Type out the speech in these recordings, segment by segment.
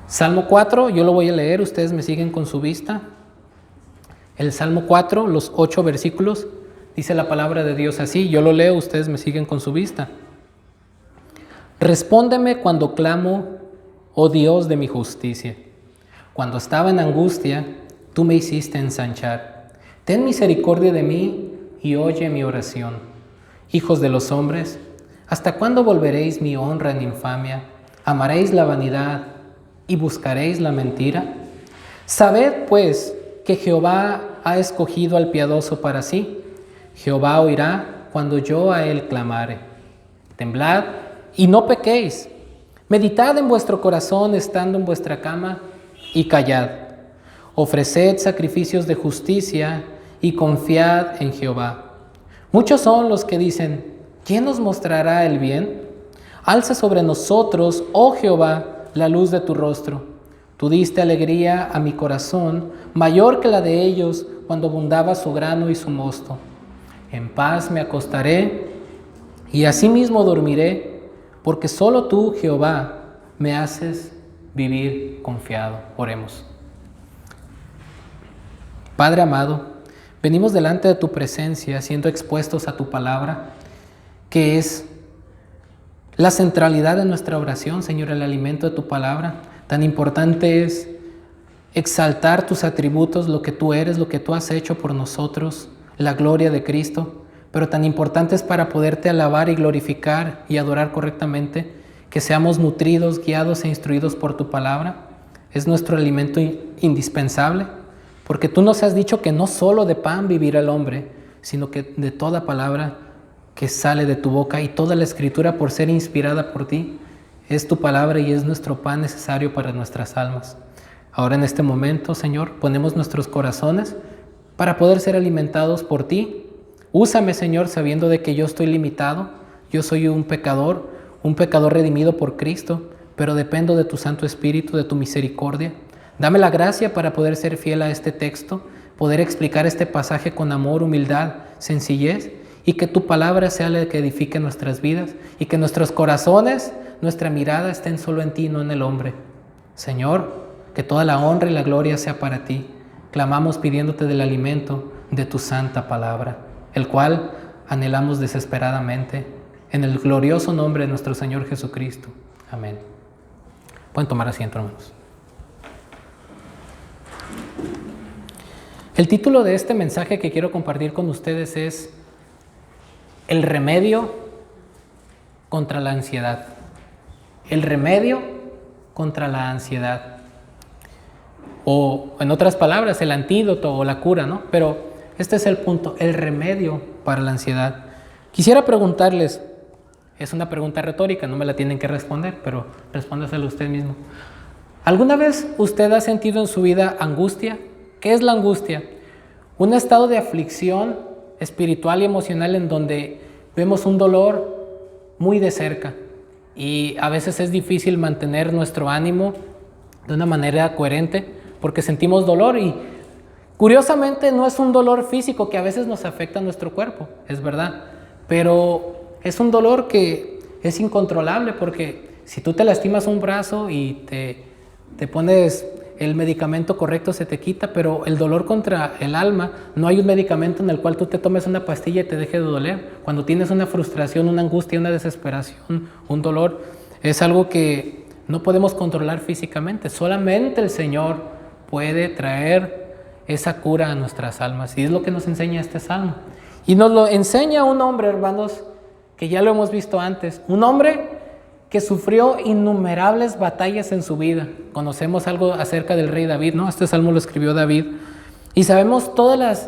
Salmo 4, yo lo voy a leer, ustedes me siguen con su vista. El Salmo 4, los 8 versículos, dice la palabra de Dios así, yo lo leo, ustedes me siguen con su vista. Respóndeme cuando clamo, oh Dios de mi justicia. Cuando estaba en angustia, tú me hiciste ensanchar. Ten misericordia de mí y oye mi oración. Hijos de los hombres, ¿hasta cuándo volveréis mi honra en infamia? ¿Amaréis la vanidad y buscaréis la mentira? Sabed, pues, que Jehová ha escogido al piadoso para sí. Jehová oirá cuando yo a él clamare. Temblad y no pequéis. Meditad en vuestro corazón estando en vuestra cama y callad. Ofreced sacrificios de justicia y confiad en Jehová. Muchos son los que dicen, ¿quién nos mostrará el bien? Alza sobre nosotros, oh Jehová, la luz de tu rostro. Tú diste alegría a mi corazón, mayor que la de ellos cuando abundaba su grano y su mosto. En paz me acostaré y asimismo dormiré, porque solo tú, Jehová, me haces vivir confiado. Oremos. Padre amado, venimos delante de tu presencia siendo expuestos a tu palabra, que es la centralidad de nuestra oración, Señor, el alimento de tu palabra. Tan importante es exaltar tus atributos, lo que tú eres, lo que tú has hecho por nosotros, la gloria de Cristo. Pero tan importante es para poderte alabar y glorificar y adorar correctamente, que seamos nutridos, guiados e instruidos por tu palabra. Es nuestro alimento indispensable, porque tú nos has dicho que no solo de pan vivirá el hombre, sino que de toda palabra que sale de tu boca, y toda la escritura, por ser inspirada por ti, es tu palabra y es nuestro pan necesario para nuestras almas. Ahora en este momento, Señor, ponemos nuestros corazones para poder ser alimentados por ti. Úsame, Señor, sabiendo de que yo estoy limitado, yo soy un pecador redimido por Cristo, pero dependo de tu Santo Espíritu, de tu misericordia. Dame la gracia para poder ser fiel a este texto, poder explicar este pasaje con amor, humildad, sencillez, y que tu palabra sea la que edifique nuestras vidas, y que nuestros corazones, nuestra mirada estén solo en ti, no en el hombre. Señor, que toda la honra y la gloria sea para ti. Clamamos pidiéndote del alimento de tu santa palabra, el cual anhelamos desesperadamente, en el glorioso nombre de nuestro Señor Jesucristo. Amén. Pueden tomar asiento, hermanos. El título de este mensaje que quiero compartir con ustedes es El remedio contra la ansiedad. El remedio contra la ansiedad. O en otras palabras, el antídoto o la cura, ¿no? Pero este es el punto, el remedio para la ansiedad. Quisiera preguntarles, es una pregunta retórica, no me la tienen que responder, pero respóndasela usted mismo. ¿Alguna vez usted ha sentido en su vida angustia? ¿Qué es la angustia? Un estado de aflicción espiritual y emocional en donde vemos un dolor muy de cerca y a veces es difícil mantener nuestro ánimo de una manera coherente porque sentimos dolor, y curiosamente no es un dolor físico que a veces nos afecta a nuestro cuerpo, es verdad, pero es un dolor que es incontrolable, porque si tú te lastimas un brazo y te pones el medicamento correcto, se te quita, pero el dolor contra el alma, no hay un medicamento en el cual tú te tomes una pastilla y te deje de doler. Cuando tienes una frustración, una angustia, una desesperación, un dolor, es algo que no podemos controlar físicamente. Solamente el Señor puede traer esa cura a nuestras almas, y es lo que nos enseña este salmo. Y nos lo enseña un hombre, hermanos, que ya lo hemos visto antes, un hombre que sufrió innumerables batallas en su vida. Conocemos algo acerca del rey David, ¿no? Este salmo lo escribió David. Y sabemos todos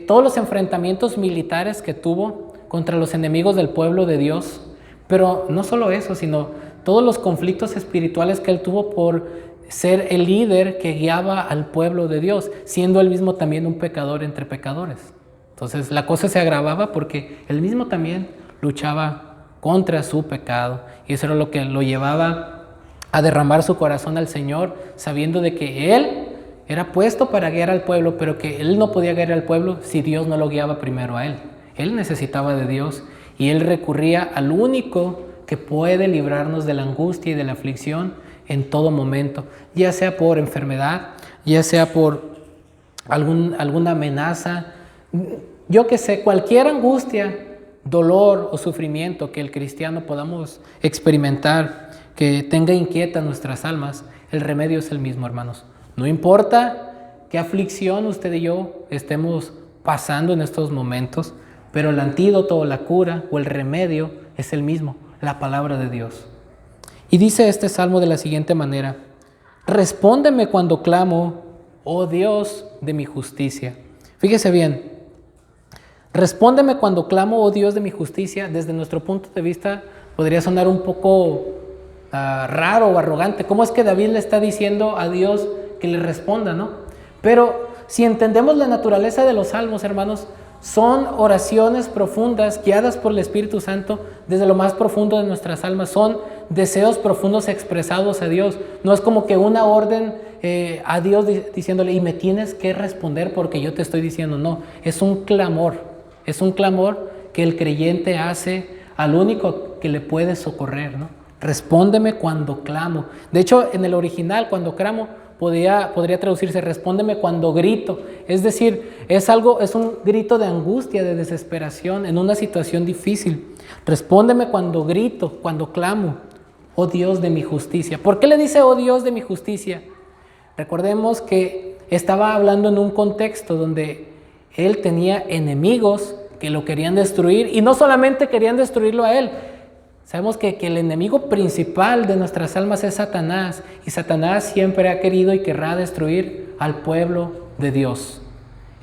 los enfrentamientos militares que tuvo contra los enemigos del pueblo de Dios. Pero no solo eso, sino todos los conflictos espirituales que él tuvo por ser el líder que guiaba al pueblo de Dios, siendo él mismo también un pecador entre pecadores. Entonces la cosa se agravaba porque él mismo también luchaba contra su pecado, y eso era lo que lo llevaba a derramar su corazón al Señor, sabiendo de que él era puesto para guiar al pueblo, pero que él no podía guiar al pueblo si Dios no lo guiaba primero a él. Él necesitaba de Dios, y él recurría al único que puede librarnos de la angustia y de la aflicción, en todo momento, ya sea por enfermedad, ya sea por alguna amenaza, yo que sé, cualquier angustia, dolor o sufrimiento que el cristiano podamos experimentar, que tenga inquieta nuestras almas, el remedio es el mismo, hermanos. No importa qué aflicción usted y yo estemos pasando en estos momentos, pero el antídoto o la cura o el remedio es el mismo, la palabra de Dios. Y dice este salmo de la siguiente manera: respóndeme cuando clamo, oh Dios de mi justicia. Fíjese bien, respóndeme cuando clamo, oh Dios de mi justicia. Desde nuestro punto de vista podría sonar un poco raro o arrogante. ¿Cómo es que David le está diciendo a Dios que le responda, no? Pero si entendemos la naturaleza de los salmos, hermanos, son oraciones profundas guiadas por el Espíritu Santo desde lo más profundo de nuestras almas. Son deseos profundos expresados a Dios. No es como que una orden a Dios diciéndole, y me tienes que responder porque yo te estoy diciendo. No, es un clamor. Es un clamor que el creyente hace al único que le puede socorrer, ¿no? Respóndeme cuando clamo. De hecho, en el original, cuando clamo, podría traducirse, respóndeme cuando grito. Es decir, es un grito de angustia, de desesperación, en una situación difícil. Respóndeme cuando grito, cuando clamo, oh Dios de mi justicia. ¿Por qué le dice, oh Dios de mi justicia? Recordemos que estaba hablando en un contexto donde él tenía enemigos que lo querían destruir, y no solamente querían destruirlo a él. Sabemos que el enemigo principal de nuestras almas es Satanás, y Satanás siempre ha querido y querrá destruir al pueblo de Dios.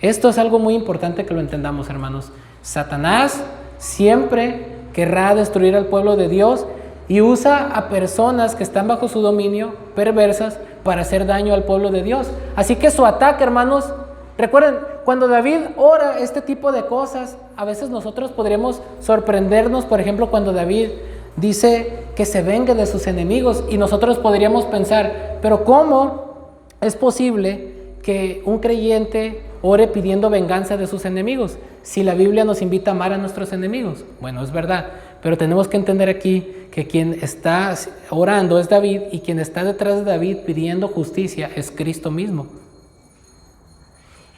Esto es algo muy importante que lo entendamos, hermanos. Satanás siempre querrá destruir al pueblo de Dios y usa a personas que están bajo su dominio, perversas, para hacer daño al pueblo de Dios. Así que su ataque, hermanos, recuerden, cuando David ora este tipo de cosas, a veces nosotros podríamos sorprendernos, por ejemplo, cuando David dice que se vengue de sus enemigos, y nosotros podríamos pensar, pero ¿cómo es posible que un creyente ore pidiendo venganza de sus enemigos si la Biblia nos invita a amar a nuestros enemigos? Bueno, es verdad, pero tenemos que entender aquí que quien está orando es David, y quien está detrás de David pidiendo justicia es Cristo mismo.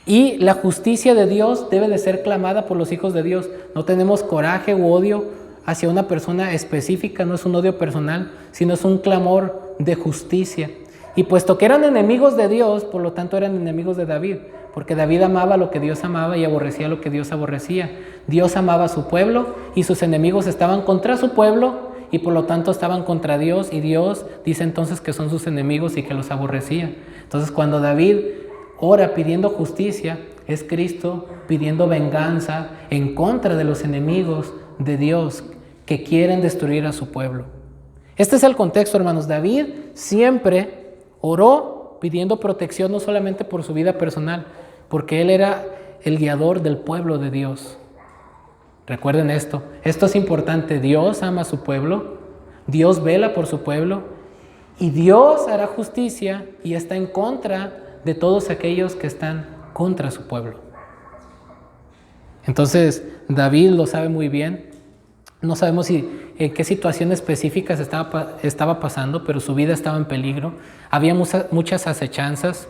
Y la justicia de Dios debe de ser clamada por los hijos de Dios. No tenemos coraje u odio hacia una persona específica, no es un odio personal, sino es un clamor de justicia. Y puesto que eran enemigos de Dios, por lo tanto eran enemigos de David, porque David amaba lo que Dios amaba y aborrecía lo que Dios aborrecía. Dios amaba a su pueblo y sus enemigos estaban contra su pueblo, y por lo tanto estaban contra Dios, y Dios dice entonces que son sus enemigos y que los aborrecía. Entonces, cuando David ora pidiendo justicia, es Cristo pidiendo venganza en contra de los enemigos de Dios que quieren destruir a su pueblo. Este es el contexto, hermanos. David siempre oró pidiendo protección, no solamente por su vida personal, porque él era el guiador del pueblo de Dios. Recuerden esto es importante. Dios ama a su pueblo, Dios vela por su pueblo, y Dios hará justicia y está en contra de todos aquellos que están contra su pueblo. Entonces, David lo sabe muy bien. No sabemos en qué situación específica estaba pasando, pero su vida estaba en peligro. Había muchas acechanzas.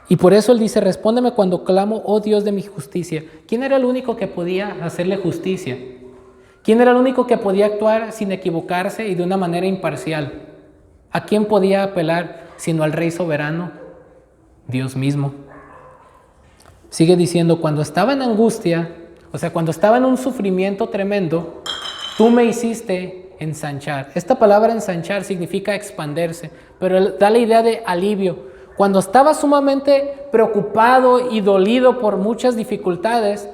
Y por eso él dice, respóndeme cuando clamo, oh Dios de mi justicia. ¿Quién era el único que podía hacerle justicia? ¿Quién era el único que podía actuar sin equivocarse y de una manera imparcial? ¿A quién podía apelar sino al Rey soberano? Dios mismo. Sigue diciendo, cuando estaba en angustia, o sea, cuando estaba en un sufrimiento tremendo, tú me hiciste ensanchar. Esta palabra ensanchar significa expanderse, pero da la idea de alivio. Cuando estaba sumamente preocupado y dolido por muchas dificultades,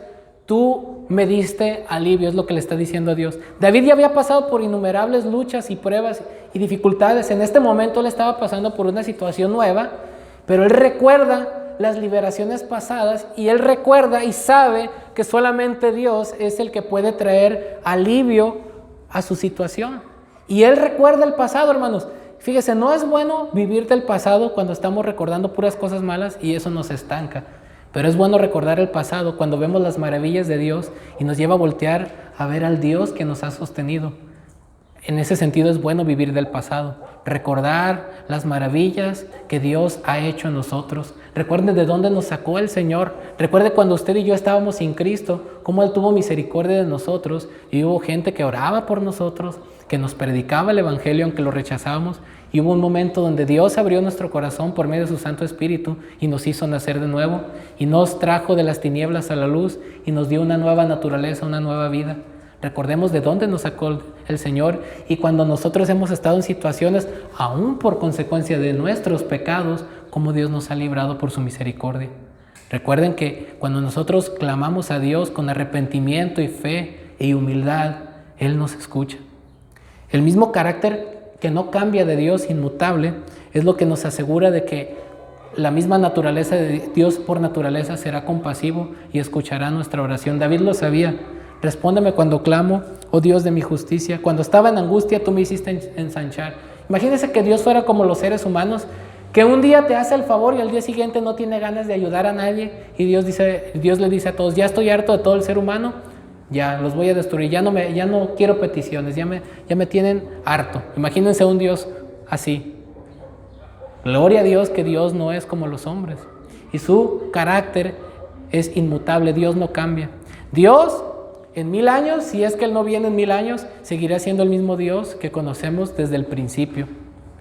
tú me diste alivio, es lo que le está diciendo a Dios. David ya había pasado por innumerables luchas y pruebas y dificultades. En este momento él estaba pasando por una situación nueva, pero él recuerda las liberaciones pasadas, y él recuerda y sabe que solamente Dios es el que puede traer alivio a su situación. Y él recuerda el pasado, hermanos. Fíjese, no es bueno vivir del pasado cuando estamos recordando puras cosas malas y eso nos estanca. Pero es bueno recordar el pasado cuando vemos las maravillas de Dios y nos lleva a voltear a ver al Dios que nos ha sostenido. En ese sentido es bueno vivir del pasado, recordar las maravillas que Dios ha hecho en nosotros. Recuerde de dónde nos sacó el Señor. Recuerde cuando usted y yo estábamos sin Cristo, cómo Él tuvo misericordia de nosotros y hubo gente que oraba por nosotros, que nos predicaba el Evangelio aunque lo rechazábamos. Y hubo un momento donde Dios abrió nuestro corazón por medio de su Santo Espíritu y nos hizo nacer de nuevo y nos trajo de las tinieblas a la luz y nos dio una nueva naturaleza, una nueva vida. Recordemos de dónde nos sacó el Señor y cuando nosotros hemos estado en situaciones, aún por consecuencia de nuestros pecados, cómo Dios nos ha librado por su misericordia. Recuerden que cuando nosotros clamamos a Dios con arrepentimiento y fe y humildad, Él nos escucha. El mismo carácter que no cambia de Dios, inmutable, es lo que nos asegura de que la misma naturaleza de Dios por naturaleza será compasivo y escuchará nuestra oración. David lo sabía. Respóndeme cuando clamo, oh Dios de mi justicia. Cuando estaba en angustia, tú me hiciste ensanchar. Imagínense que Dios fuera como los seres humanos, que un día te hace el favor y al día siguiente no tiene ganas de ayudar a nadie. Y Dios le dice a todos, ya estoy harto de todo el ser humano, ya los voy a destruir, ya no quiero peticiones, ya me tienen harto. Imagínense un Dios así. Gloria a Dios que Dios no es como los hombres. Y su carácter es inmutable, Dios no cambia. Dios, en 1000 años, si es que Él no viene en 1000 años, seguirá siendo el mismo Dios que conocemos desde el principio.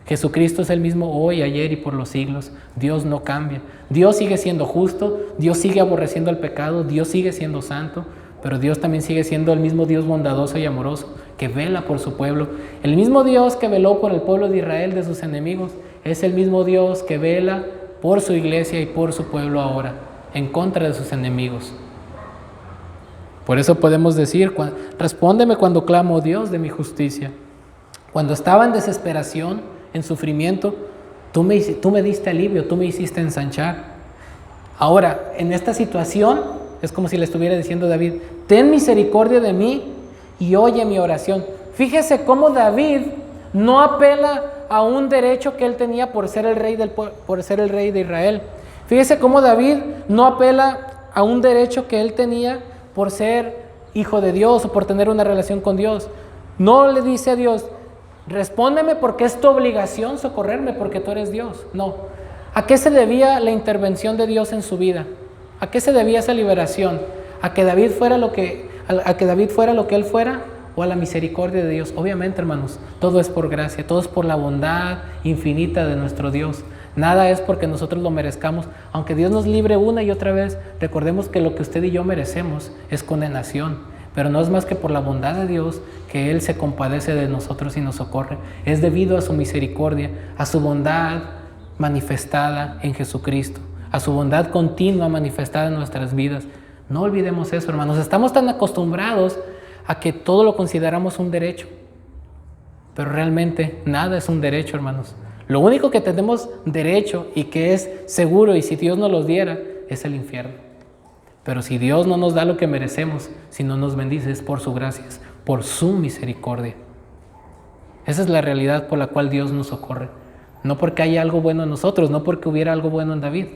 Jesucristo es el mismo hoy, ayer y por los siglos. Dios no cambia. Dios sigue siendo justo, Dios sigue aborreciendo el pecado, Dios sigue siendo santo, pero Dios también sigue siendo el mismo Dios bondadoso y amoroso que vela por su pueblo. El mismo Dios que veló por el pueblo de Israel de sus enemigos es el mismo Dios que vela por su iglesia y por su pueblo ahora, en contra de sus enemigos. Por eso podemos decir, respóndeme cuando clamo, oh Dios de mi justicia. Cuando estaba en desesperación, en sufrimiento, tú me diste alivio, tú me hiciste ensanchar. Ahora, en esta situación, es como si le estuviera diciendo a David, ten misericordia de mí y oye mi oración. Fíjese cómo David no apela a un derecho que él tenía por ser el rey de Israel. Fíjese cómo David no apela a un derecho que él tenía por ser hijo de Dios o por tener una relación con Dios. No le dice a Dios, respóndeme porque es tu obligación socorrerme porque tú eres Dios. No. ¿A qué se debía la intervención de Dios en su vida? ¿A qué se debía esa liberación? ¿A que David fuera lo que él fuera o a la misericordia de Dios? Obviamente, hermanos, todo es por gracia, todo es por la bondad infinita de nuestro Dios. Nada es porque nosotros lo merezcamos. Aunque Dios nos libre una y otra vez, recordemos que lo que usted y yo merecemos es condenación. Pero no es más que por la bondad de Dios que Él se compadece de nosotros y nos socorre. Es debido a su misericordia, a su bondad manifestada en Jesucristo, a su bondad continua manifestada en nuestras vidas. No olvidemos eso, hermanos. Estamos tan acostumbrados a que todo lo consideramos un derecho. Pero realmente nada es un derecho, hermanos. Lo único que tenemos derecho y que es seguro, y si Dios nos los diera, es el infierno. Pero si Dios no nos da lo que merecemos, si no nos bendice, es por su gracia, es por su misericordia. Esa es la realidad por la cual Dios nos socorre. No porque haya algo bueno en nosotros, no porque hubiera algo bueno en David,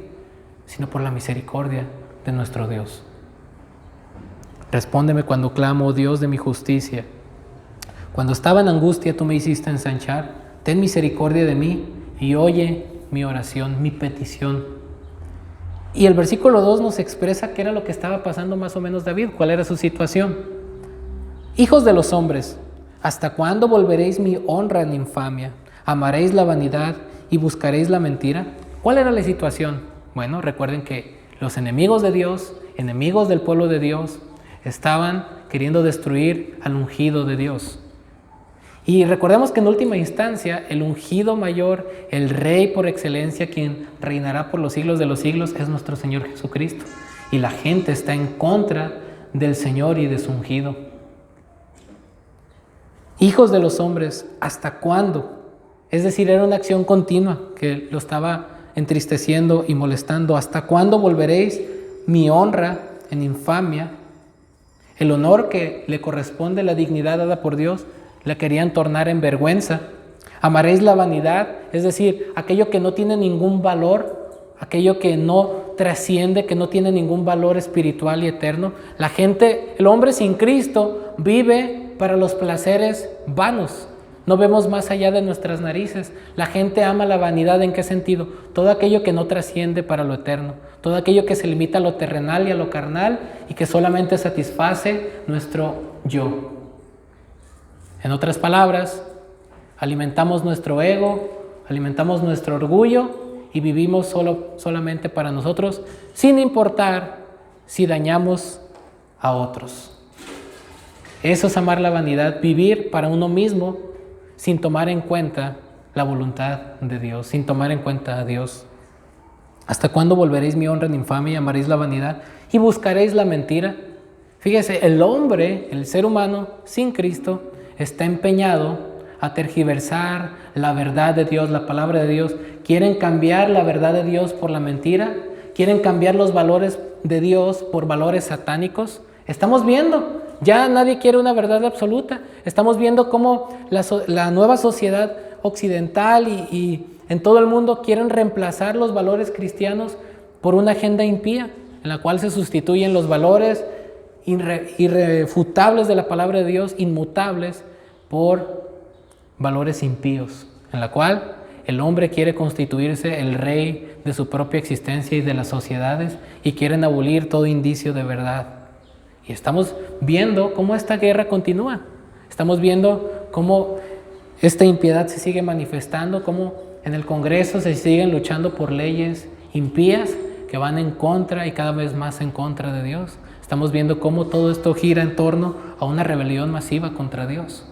sino por la misericordia de nuestro Dios. Respóndeme cuando clamo, oh Dios de mi justicia. Cuando estaba en angustia, tú me hiciste ensanchar. Ten misericordia de mí y oye mi oración, mi petición. Y el versículo 2 nos expresa qué era lo que estaba pasando más o menos David, cuál era su situación. Hijos de los hombres, ¿hasta cuándo volveréis mi honra en infamia? ¿Amaréis la vanidad y buscaréis la mentira? ¿Cuál era la situación? Bueno, recuerden que los enemigos de Dios, enemigos del pueblo de Dios, estaban queriendo destruir al ungido de Dios. Y recordemos que en última instancia, el ungido mayor, el rey por excelencia, quien reinará por los siglos de los siglos, es nuestro Señor Jesucristo. Y la gente está en contra del Señor y de su ungido. Hijos de los hombres, ¿hasta cuándo? Es decir, era una acción continua que lo estaba entristeciendo y molestando. ¿Hasta cuándo volveréis mi honra en infamia? El honor que le corresponde, la dignidad dada por Dios, la querían tornar en vergüenza. Amaréis la vanidad, es decir, aquello que no tiene ningún valor, aquello que no trasciende, que no tiene ningún valor espiritual y eterno. La gente, el hombre sin Cristo, vive para los placeres vanos, No vemos más allá de nuestras narices. La gente ama la vanidad, ¿en qué sentido? Todo aquello que no trasciende para lo eterno, todo aquello que se limita a lo terrenal y a lo carnal y que solamente satisface nuestro yo. En otras palabras, alimentamos nuestro ego, alimentamos nuestro orgullo y vivimos solamente para nosotros, sin importar si dañamos a otros. Eso es amar la vanidad, vivir para uno mismo sin tomar en cuenta la voluntad de Dios, sin tomar en cuenta a Dios. ¿Hasta cuándo volveréis mi honra en infamia y amaréis la vanidad y buscaréis la mentira? Fíjese, el hombre, el ser humano sin Cristo, está empeñado a tergiversar la verdad de Dios, la palabra de Dios. Quieren cambiar la verdad de Dios por la mentira, quieren cambiar los valores de Dios por valores satánicos. Estamos viendo, ya nadie quiere una verdad absoluta. Estamos viendo cómo la nueva sociedad occidental y en todo el mundo quieren reemplazar los valores cristianos por una agenda impía, en la cual se sustituyen los valores irrefutables de la palabra de Dios, inmutables, por valores impíos, en la cual el hombre quiere constituirse el rey de su propia existencia y de las sociedades y quieren abolir todo indicio de verdad. Y estamos viendo cómo esta guerra continúa. Estamos viendo cómo esta impiedad se sigue manifestando, cómo en el Congreso se siguen luchando por leyes impías que van en contra y cada vez más en contra de Dios. Estamos viendo cómo todo esto gira en torno a una rebelión masiva contra Dios.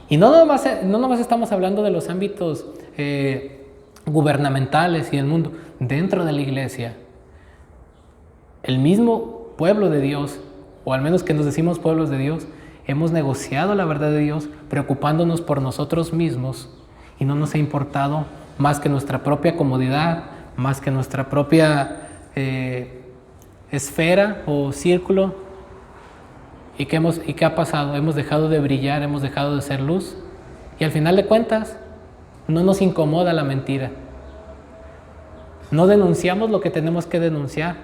Y no nomás estamos hablando de los ámbitos gubernamentales y del mundo. Dentro de la iglesia, el mismo pueblo de Dios, o al menos que nos decimos pueblos de Dios, hemos negociado la verdad de Dios preocupándonos por nosotros mismos y no nos ha importado más que nuestra propia comodidad, más que nuestra propia esfera o círculo. ¿Y qué ha pasado? Hemos dejado de brillar, hemos dejado de ser luz y al final de cuentas no nos incomoda la mentira. No denunciamos lo que tenemos que denunciar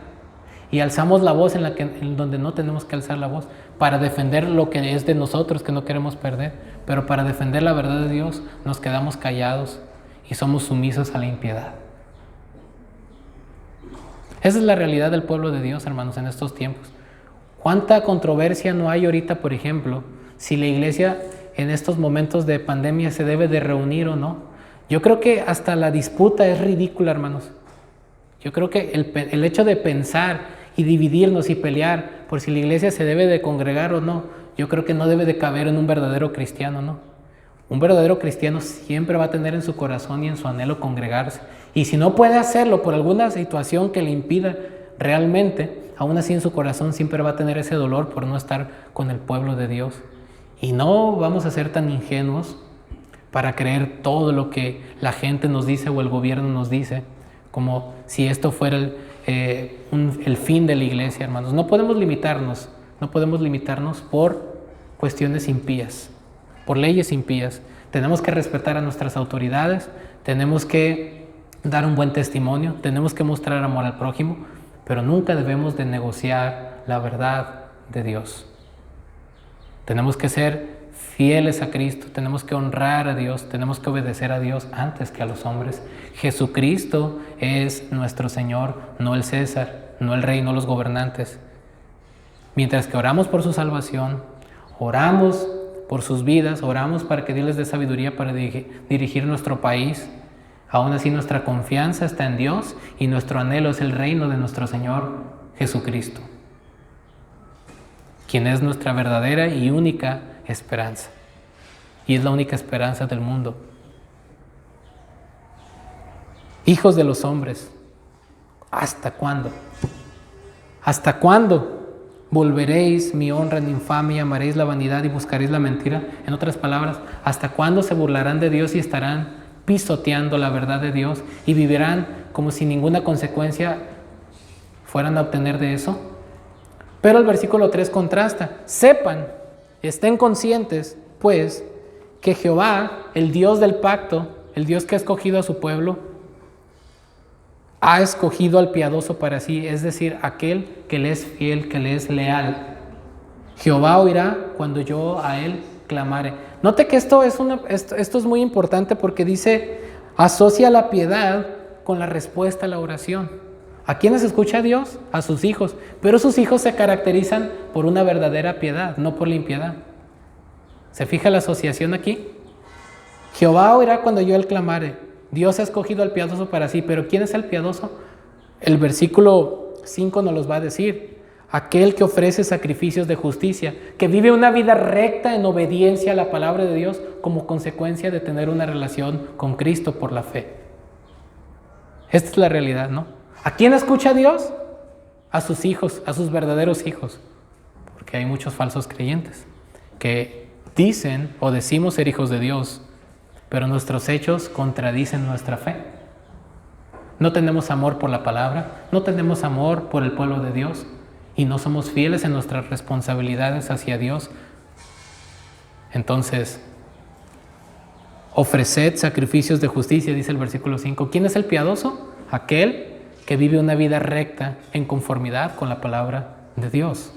y alzamos la voz en donde no tenemos que alzar la voz para defender lo que es de nosotros, que no queremos perder, pero para defender la verdad de Dios nos quedamos callados y somos sumisos a la impiedad. Esa es la realidad del pueblo de Dios, hermanos, en estos tiempos. ¿Cuánta controversia no hay ahorita, por ejemplo, si la iglesia en estos momentos de pandemia se debe de reunir o no? Yo creo que hasta la disputa es ridícula, hermanos. Yo creo que el hecho de pensar y dividirnos y pelear por si la iglesia se debe de congregar o no, yo creo que no debe de caber en un verdadero cristiano, ¿no? Un verdadero cristiano siempre va a tener en su corazón y en su anhelo congregarse. Y si no puede hacerlo por alguna situación que le impida realmente, aún así en su corazón siempre va a tener ese dolor por no estar con el pueblo de Dios. Y no vamos a ser tan ingenuos para creer todo lo que la gente nos dice o el gobierno nos dice, como si esto fuera el fin de la iglesia, hermanos. No podemos limitarnos por cuestiones impías, por leyes impías. Tenemos que respetar a nuestras autoridades, tenemos que dar un buen testimonio, tenemos que mostrar amor al prójimo, pero nunca debemos de negociar la verdad de Dios. Tenemos que ser fieles a Cristo, tenemos que honrar a Dios, tenemos que obedecer a Dios antes que a los hombres. Jesucristo es nuestro Señor, no el César, no el rey, no los gobernantes. Mientras que oramos por su salvación, oramos por sus vidas, oramos para que Dios les dé sabiduría para dirigir nuestro país, aún así nuestra confianza está en Dios y nuestro anhelo es el reino de nuestro Señor Jesucristo, quien es nuestra verdadera y única esperanza. Y es la única esperanza del mundo. Hijos de los hombres, ¿hasta cuándo? ¿Hasta cuándo volveréis mi honra en infamia, amaréis la vanidad y buscaréis la mentira? En otras palabras, ¿hasta cuándo se burlarán de Dios y estarán pisoteando la verdad de Dios y vivirán como si ninguna consecuencia fueran a obtener de eso? Pero el versículo 3 contrasta. Sepan, estén conscientes, pues, que Jehová, el Dios del pacto, el Dios que ha escogido a su pueblo, ha escogido al piadoso para sí, es decir, aquel que le es fiel, que le es leal. Jehová oirá cuando yo a él clamare. Note que esto es muy importante porque dice, asocia la piedad con la respuesta a la oración. ¿A quiénes escucha Dios? A sus hijos. Pero sus hijos se caracterizan por una verdadera piedad, no por la impiedad. ¿Se fija la asociación aquí? Jehová oirá cuando yo él clamare. Dios ha escogido al piadoso para sí, pero ¿quién es el piadoso? El versículo 5 nos los va a decir. Aquel que ofrece sacrificios de justicia, que vive una vida recta en obediencia a la palabra de Dios como consecuencia de tener una relación con Cristo por la fe. Esta es la realidad, ¿no? ¿A quién escucha a Dios? A sus hijos, a sus verdaderos hijos. Porque hay muchos falsos creyentes que dicen o decimos ser hijos de Dios, pero nuestros hechos contradicen nuestra fe. No tenemos amor por la palabra, no tenemos amor por el pueblo de Dios y no somos fieles en nuestras responsabilidades hacia Dios. Entonces, ofreced sacrificios de justicia, dice el versículo 5. ¿Quién es el piadoso? Aquel que vive una vida recta en conformidad con la palabra de Dios.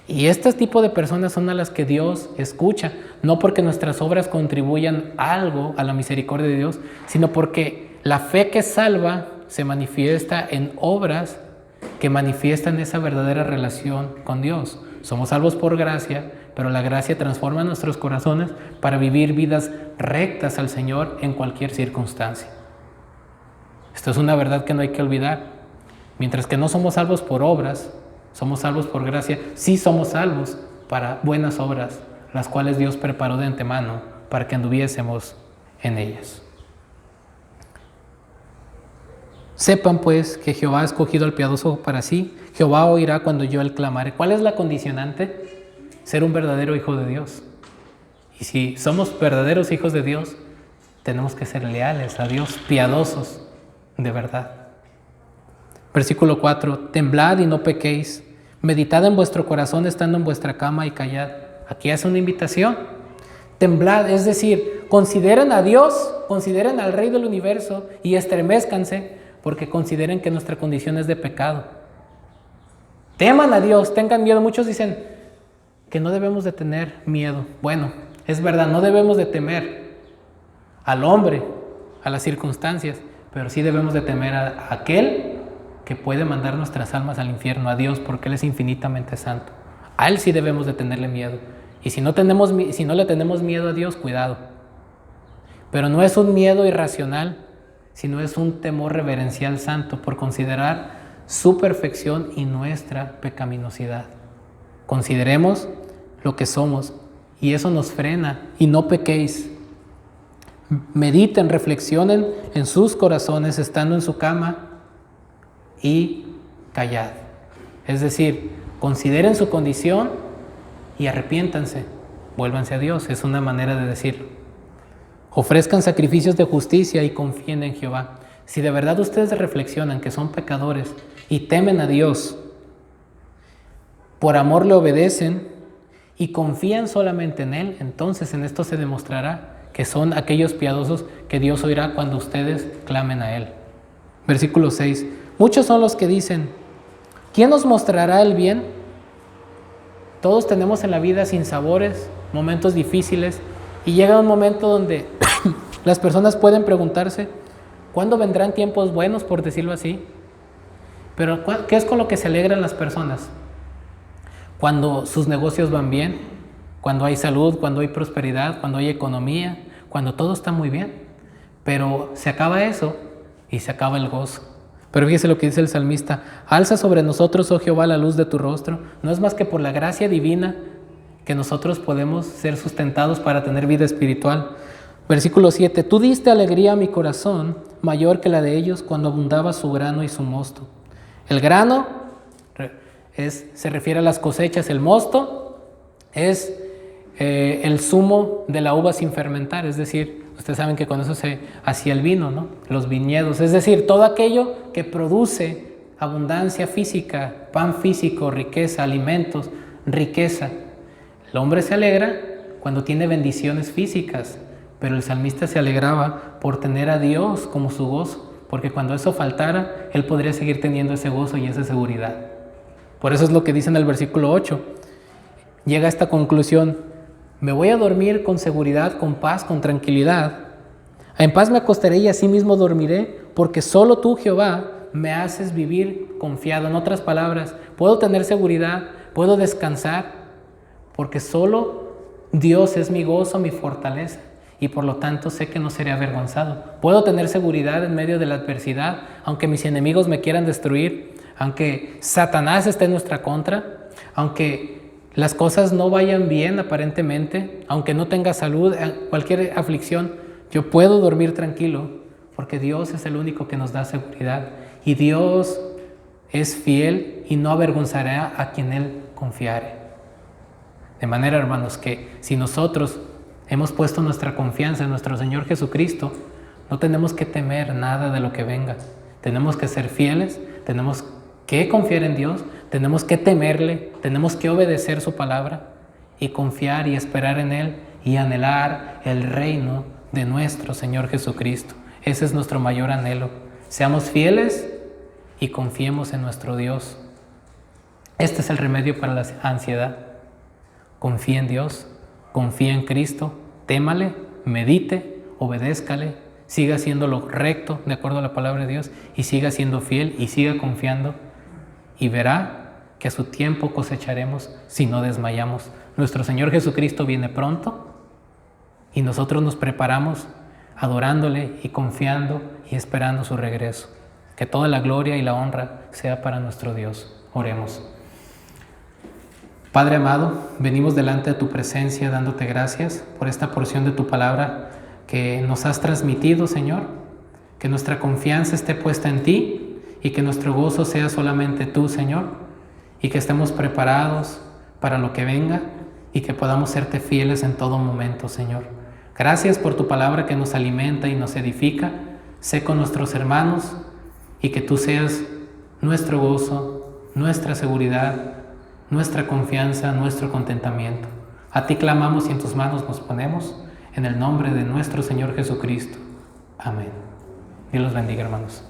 Y este tipo de personas son a las que Dios escucha, no porque nuestras obras contribuyan algo a la misericordia de Dios, sino porque la fe que salva se manifiesta en obras que manifiestan esa verdadera relación con Dios. Somos salvos por gracia, pero la gracia transforma nuestros corazones para vivir vidas rectas al Señor en cualquier circunstancia. Esto es una verdad que no hay que olvidar. Mientras que no somos salvos por obras, somos salvos por gracia, sí somos salvos para buenas obras, las cuales Dios preparó de antemano para que anduviésemos en ellas. Sepan pues que Jehová ha escogido al piadoso para sí, Jehová oirá cuando yo él clamare. ¿Cuál es la condicionante? Ser un verdadero hijo de Dios. Y si somos verdaderos hijos de Dios, tenemos que ser leales a Dios, piadosos de verdad. Versículo 4, temblad y no pequéis, meditad en vuestro corazón estando en vuestra cama y callad. Aquí hace una invitación. Temblad, es decir, consideren a Dios, consideren al Rey del Universo y estremezcanse porque consideren que nuestra condición es de pecado. Teman a Dios, tengan miedo. Muchos dicen que no debemos de tener miedo. Bueno, es verdad, no debemos de temer al hombre, a las circunstancias, pero sí debemos de temer a aquel que puede mandar nuestras almas al infierno, a Dios, porque Él es infinitamente santo. A Él sí debemos de tenerle miedo. Y si no le tenemos miedo a Dios, cuidado. Pero no es un miedo irracional, sino es un temor reverencial santo por considerar su perfección y nuestra pecaminosidad. Consideremos lo que somos y eso nos frena. Y no pequéis. Mediten, reflexionen en sus corazones estando en su cama y callad. Es decir, consideren su condición y arrepiéntanse, vuélvanse a Dios. Es una manera de decirlo. Ofrezcan sacrificios de justicia y confíen en Jehová. Si de verdad ustedes reflexionan que son pecadores y temen a Dios, por amor le obedecen y confían solamente en Él, entonces en esto se demostrará que son aquellos piadosos que Dios oirá cuando ustedes clamen a Él. Versículo 6. Muchos son los que dicen, ¿quién nos mostrará el bien? Todos tenemos en la vida sinsabores, momentos difíciles, y llega un momento donde las personas pueden preguntarse, ¿cuándo vendrán tiempos buenos, por decirlo así? Pero ¿qué es con lo que se alegran las personas? Cuando sus negocios van bien, cuando hay salud, cuando hay prosperidad, cuando hay economía, cuando todo está muy bien. Pero se acaba eso y se acaba el gozo. Pero fíjese lo que dice el salmista, alza sobre nosotros, oh Jehová, la luz de tu rostro. No es más que por la gracia divina que nosotros podemos ser sustentados para tener vida espiritual. Versículo 7, tú diste alegría a mi corazón, mayor que la de ellos, cuando abundaba su grano y su mosto. El grano se refiere a las cosechas, el mosto es el zumo de la uva sin fermentar, es decir, ustedes saben que con eso se hacía el vino, ¿no? Los viñedos, es decir, todo aquello que produce abundancia física, pan físico, riqueza, alimentos, riqueza. El hombre se alegra cuando tiene bendiciones físicas, pero el salmista se alegraba por tener a Dios como su gozo, porque cuando eso faltara, él podría seguir teniendo ese gozo y esa seguridad. Por eso es lo que dice en el versículo 8. Llega a esta conclusión, Me voy a dormir con seguridad, con paz, con tranquilidad. En paz me acostaré y así mismo dormiré, porque solo tú, Jehová, me haces vivir confiado. En otras palabras, puedo tener seguridad, puedo descansar, porque solo Dios es mi gozo, mi fortaleza, y por lo tanto sé que no seré avergonzado. Puedo tener seguridad en medio de la adversidad, aunque mis enemigos me quieran destruir, aunque Satanás esté en nuestra contra, aunque las cosas no vayan bien aparentemente, aunque no tenga salud, cualquier aflicción, yo puedo dormir tranquilo, porque Dios es el único que nos da seguridad, y Dios es fiel y no avergonzará a quien Él confiare. De manera, hermanos, que si nosotros hemos puesto nuestra confianza en nuestro Señor Jesucristo, no tenemos que temer nada de lo que venga. Tenemos que ser fieles, tenemos que confiar en Dios, tenemos que temerle, tenemos que obedecer su palabra y confiar y esperar en Él y anhelar el reino de nuestro Señor Jesucristo. Ese es nuestro mayor anhelo. Seamos fieles y confiemos en nuestro Dios. Este es el remedio para la ansiedad. Confía en Dios, confía en Cristo, témale, medite, obedézcale, siga haciendo lo recto de acuerdo a la palabra de Dios y siga siendo fiel y siga confiando y verá que a su tiempo cosecharemos si no desmayamos. Nuestro Señor Jesucristo viene pronto y nosotros nos preparamos adorándole y confiando y esperando su regreso. Que toda la gloria y la honra sea para nuestro Dios. Oremos. Padre amado, venimos delante de tu presencia dándote gracias por esta porción de tu palabra que nos has transmitido, Señor. Que nuestra confianza esté puesta en ti y que nuestro gozo sea solamente tú, Señor. Y que estemos preparados para lo que venga y que podamos serte fieles en todo momento, Señor. Gracias por tu palabra que nos alimenta y nos edifica. Sé con nuestros hermanos y que tú seas nuestro gozo, nuestra seguridad, nuestra confianza, nuestro contentamiento. A ti clamamos y en tus manos nos ponemos, en el nombre de nuestro Señor Jesucristo. Amén. Dios los bendiga, hermanos.